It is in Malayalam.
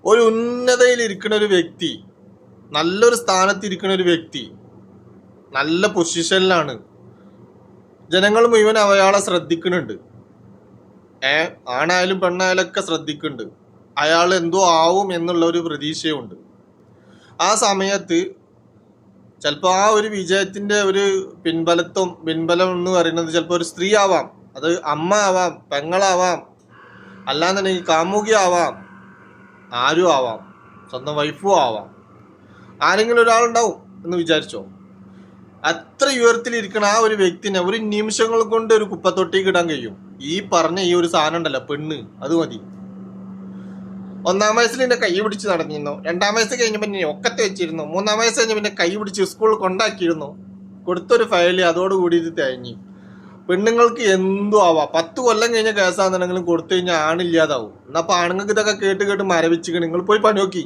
ഒരു ഉന്നതയിൽ ഇരിക്കുന്ന ഒരു വ്യക്തി, നല്ലൊരു സ്ഥാനത്ത് ഇരിക്കുന്ന ഒരു വ്യക്തി, നല്ല പൊസിഷനിലാണ്, ജനങ്ങൾ മുഴുവൻ അയാളെ ശ്രദ്ധിക്കുന്നുണ്ട്. ആണായാലും പെണ്ണായാലും ഒക്കെ ശ്രദ്ധിക്കുന്നുണ്ട്. അയാൾ എന്തോ ആവും എന്നുള്ള ഒരു പ്രതീക്ഷയുണ്ട്. ആ സമയത്ത് ചിലപ്പോൾ ആ ഒരു വിജയത്തിന്റെ ഒരു പിൻബലം എന്ന് പറയുന്നത് ചിലപ്പോൾ ഒരു സ്ത്രീ ആവാം, അത് അമ്മ ആവാം, പെങ്ങളാവാം, അല്ലാന്നുണ്ടെങ്കിൽ കാമുകി ആവാം, ആരും ആവാം, സ്വന്തം വൈഫും ആവാം. ആരെങ്കിലും ഒരാളുണ്ടാവും എന്ന് വിചാരിച്ചോ. അത്ര ഉയരത്തിലിരിക്കണ ആ ഒരു വ്യക്തിനെ ഒരു നിമിഷങ്ങൾ കൊണ്ട് ഒരു കുപ്പത്തൊട്ടിക്ക് ഇടാൻ കഴിയും. ഈ പറഞ്ഞ ഈ ഒരു സാധനം ഉണ്ടല്ലോ, പെണ്ണ്, അത് മതി. 1-ാം വയസ്സിൽ എന്നെ കൈ പിടിച്ച് നടന്നിരുന്നു, 2-ാം വയസ്സ് കഴിഞ്ഞപ്പോൾ എന്നെ ഒക്കത്തെ വെച്ചിരുന്നു, 3-ാം വയസ്സ് കഴിഞ്ഞ പിന്നെ കൈ പിടിച്ച് സ്കൂളിൽ കൊണ്ടാക്കിയിരുന്നു. കൊടുത്തൊരു ഫയല് അതോടുകൂടി ഇത് തേഞ്ഞു. പെണ്ണുങ്ങൾക്ക് എന്തും ആവാം. 10 കൊല്ലം കഴിഞ്ഞ കേസാണെന്നുണ്ടെങ്കിലും കൊടുത്തു കഴിഞ്ഞാൽ ആണില്ലാതാവും. എന്നപ്പോൾ ആണുങ്ങൾക്ക് ഇതൊക്കെ കേട്ട് മരവിച്ചിട്ട് നിങ്ങൾ പോയി പണി നോക്കി.